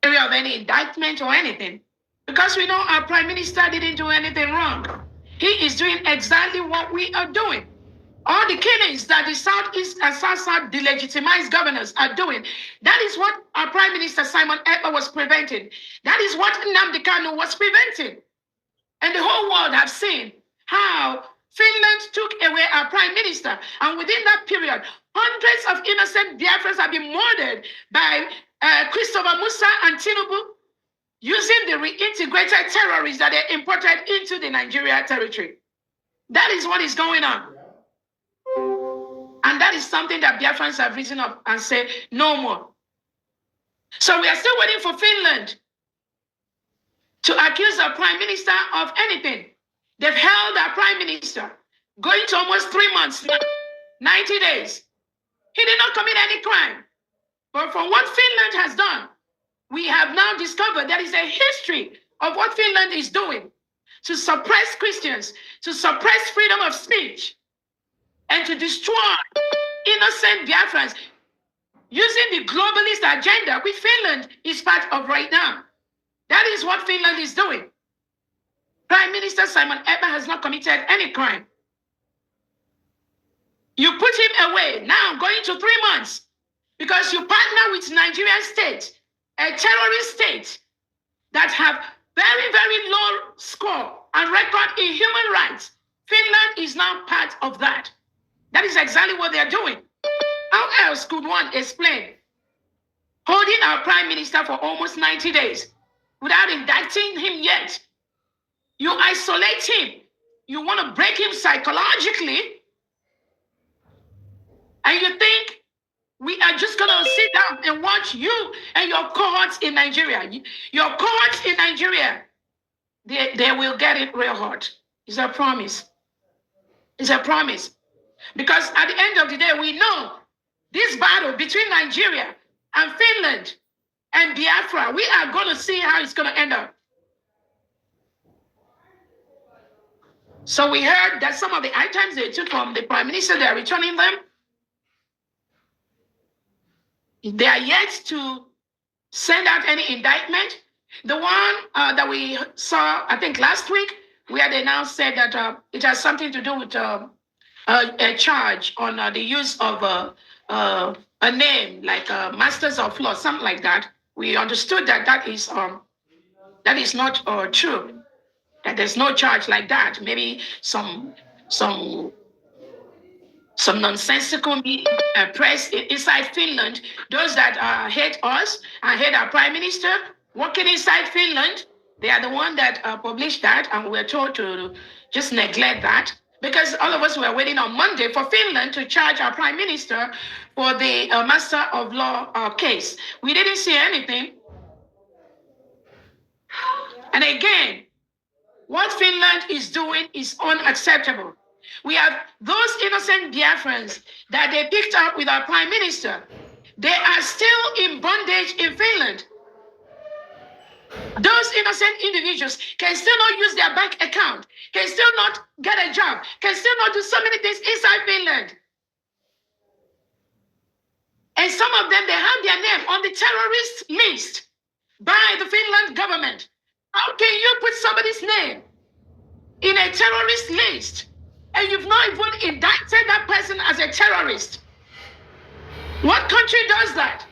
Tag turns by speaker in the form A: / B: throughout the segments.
A: area of any indictment or anything. Because we know our prime minister didn't do anything wrong. He is doing exactly what we are doing. All the killings that the Southeast and South delegitimized governors are doing, that is what our Prime Minister Simon Ekpa was preventing. That is what Nnamdi Kanu was preventing. And the whole world have seen how Finland took away our Prime Minister. And within that period, hundreds of innocent Biafrans have been murdered by Christopher Musa and Tinubu using the reintegrated terrorists that they imported into the Nigeria territory. That is what is going on. And that is something that Biafrans have risen up and said, no more. So we are still waiting for Finland to accuse our prime minister of anything. They've held our prime minister, going to almost 3 months, 90 days. He did not commit any crime. But from what Finland has done, we have now discovered there is a history of what Finland is doing to suppress Christians, to suppress freedom of speech, and to destroy innocent Biafrans using the globalist agenda, which Finland is part of right now. That is what Finland is doing. Prime Minister Simon Ekpa has not committed any crime. You put him away, now going to 3 months, because you partner with Nigerian state, a terrorist state that have very, very low score and record in human rights. Finland is now part of that. That is exactly what they're doing. How else could one explain holding our prime minister for almost 90 days without indicting him yet? You isolate him. You want to break him psychologically. And you think we are just going to sit down and watch you and your cohorts in Nigeria. Your cohorts in Nigeria, they will get it real hard. It's a promise. It's a promise. Because at the end of the day, we know this battle between Nigeria and Finland and Biafra, we are going to see how it's going to end up. So we heard that some of the items they took from the prime minister, they are returning them. They are yet to send out any indictment. The one that we saw, I think last week, where they now said that it has something to do with a charge on the use of a name like Masters of Law, something like that. We understood that that is not true. That there's no charge like that. Maybe some nonsensical press inside Finland. Those that hate us and hate our prime minister working inside Finland, they are the one that published that, and we're told to just neglect that. Because all of us were waiting on Monday for Finland to charge our prime minister for the Master of Law case. We didn't see anything. And again, what Finland is doing is unacceptable. We have those innocent Biafrans that they picked up with our prime minister. They are still in bondage in Finland. Those innocent individuals can still not use their bank account, can still not get a job, can still not do so many things inside Finland. And some of them, they have their name on the terrorist list by the Finland government. How can you put somebody's name in a terrorist list and you've not even indicted that person as a terrorist? What country does that?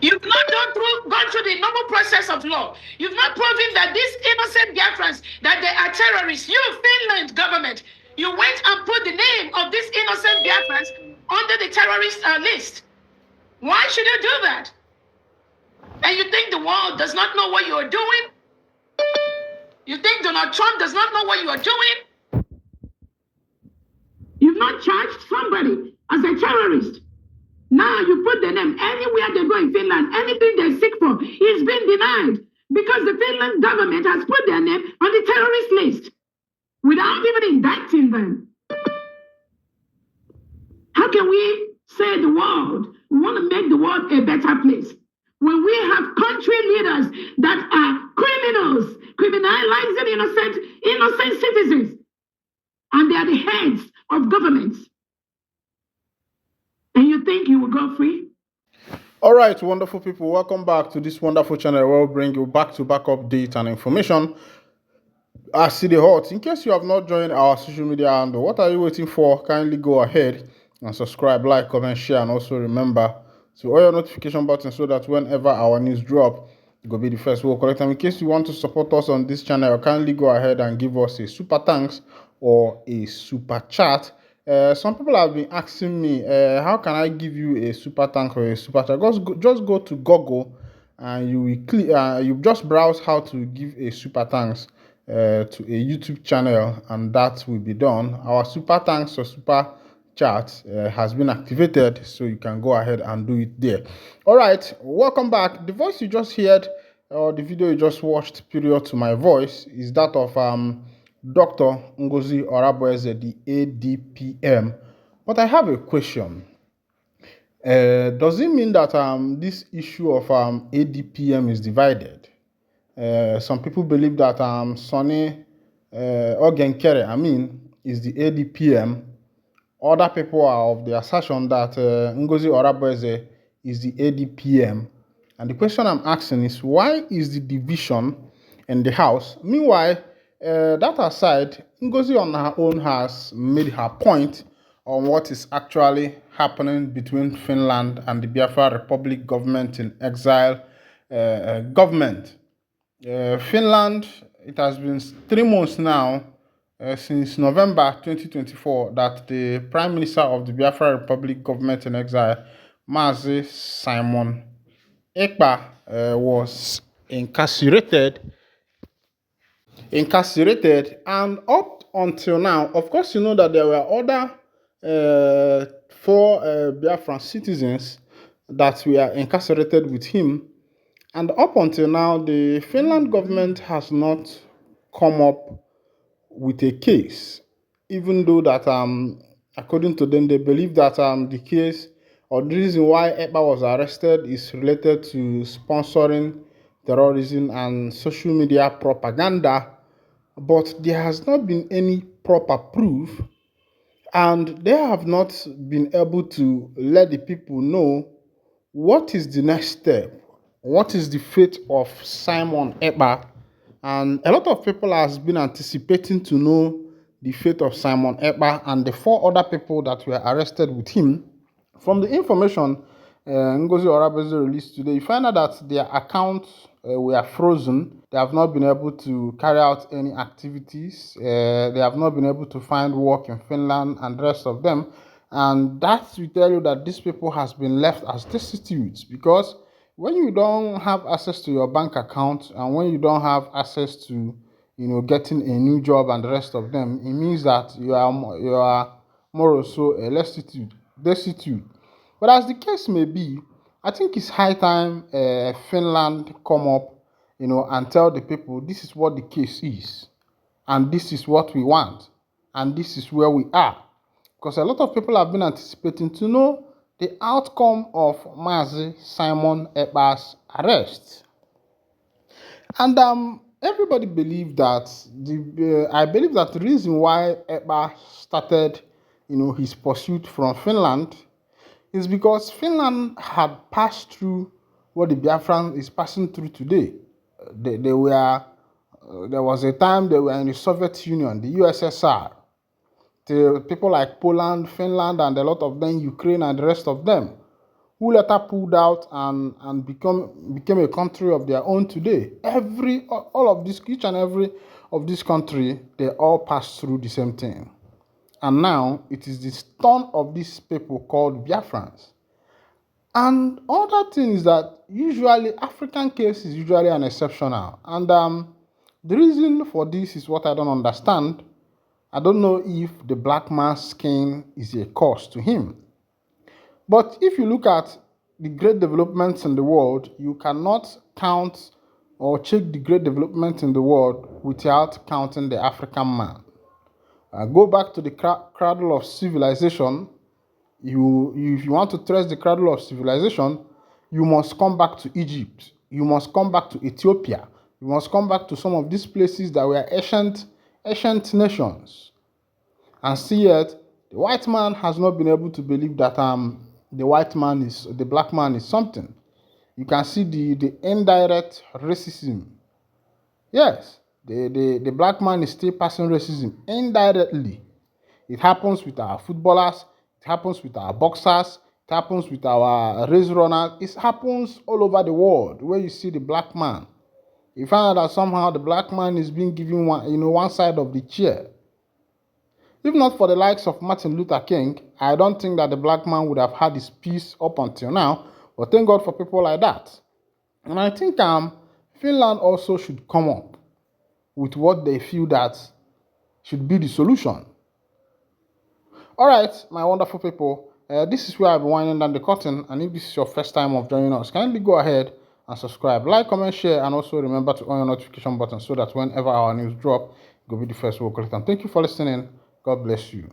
A: You've not gone through the normal process of law. You've not proven that these innocent Biafrans, that they are terrorists. You, Finland government, you went and put the name of these innocent Biafrans under the terrorist list. Why should you do that? And you think the world does not know what you are doing? You think Donald Trump does not know what you are doing? You've not charged somebody as a terrorist. Now you put the name anywhere they go in Finland, anything they seek for is being denied because the Finland government has put their name on the terrorist list without even indicting them. How can we say the world, we want to make the world a better place when we have country leaders that are criminals, criminalizing innocent citizens, and they are the heads of governments? And you think you will go free?
B: All right, wonderful people, welcome back to this wonderful channel where we bring you back-to-back update and information as the hot. In case you have not joined our social media handle, what are you waiting for? Kindly go ahead and subscribe, like, comment, share, and also remember to all your notification button so that whenever our news drop, you will be the first. We'll collect them. In case you want to support us on this channel, kindly go ahead and give us a super thanks or a super chat. Some people have been asking me, how can I give you a super thank or a super chat? Just go to Google and you will click. You just browse how to give a super thanks to a YouTube channel, and that will be done. Our super thanks or super chat has been activated, so you can go ahead and do it there. All right, welcome back. The voice you just heard, or the video you just watched, period to my voice, is that of Dr. Ngozi Oraboeze, the ADPM. But I have a question. Does it mean that this issue of ADPM is divided? Some people believe that Sonny Ogenkere, is the ADPM. Other people are of the assertion that Ngozi Oraboeze is the ADPM. And the question I'm asking is, why is the division in the House? Meanwhile, that aside, Ngozi on her own has made her point on what is actually happening between Finland and the Biafra Republic government in exile government. Finland, it has been 3 months now, since November 2024, that the Prime Minister of the Biafra Republic government in exile, Mazi Simon Ekpa, was incarcerated, and up until now, of course, you know that there were other four Biafran citizens that were incarcerated with him, and up until now, the Finland government has not come up with a case, even though that according to them, they believe that the case or the reason why Ekpa was arrested is related to sponsoring terrorism and social media propaganda, but there has not been any proper proof, and they have not been able to let the people know what is the next step, what is the fate of Simon Ekpa. And a lot of people has been anticipating to know the fate of Simon Ekpa and the four other people that were arrested with him. From the information Ngozi Oraboeze released today, you find out that their accounts were frozen. They have not been able to carry out any activities. They have not been able to find work in Finland and the rest of them. And that will tell you that these people has been left as destitute, because when you don't have access to your bank account and when you don't have access to getting a new job and the rest of them, it means that you are more or so destitute. But as the case may be, I think it's high time Finland come up, and tell the people this is what the case is, and this is what we want, and this is where we are. Because a lot of people have been anticipating to know the outcome of Mazi Simon Ekpa's arrest. And everybody believed that I believe that the reason why Ekpa started, his pursuit from Finland is because Finland had passed through what the Biafran is passing through today. They were there was a time they were in the Soviet Union, the USSR. The people like Poland, Finland, and a lot of them, Ukraine, and the rest of them, who later pulled out and became a country of their own today. All of this, each and every of this country, they all passed through the same thing. And now it is the turn of these people called Biafrans. And other thing is that usually African case is usually an exceptional. And the reason for this is what I don't understand. I don't know if the black man's skin is a cause to him. But if you look at the great developments in the world, you cannot count or check the great development in the world without counting the African man. Go back to the cradle of civilization. If you want to trace the cradle of civilization, you must come back to Egypt. You must come back to Ethiopia. You must come back to some of these places that were ancient nations. And see yet, the white man has not been able to believe that the black man is something. You can see the indirect racism. Yes, the black man is still passing racism indirectly. It happens with our footballers, it happens with our boxers, it happens with our race runners, it happens all over the world where you see the black man. You find out that somehow the black man is being given one side of the chair. If not for the likes of Martin Luther King, I don't think that the black man would have had his peace up until now. But thank God for people like that. And I think Finland also should come up with what they feel that should be the solution. All right, my wonderful people, this is where I'll be winding down the curtain. And if this is your first time of joining us, kindly go ahead and subscribe, like, comment, share, and also remember to on your notification button so that whenever our news drop, you'll be the first to click. And thank you for listening. God bless you.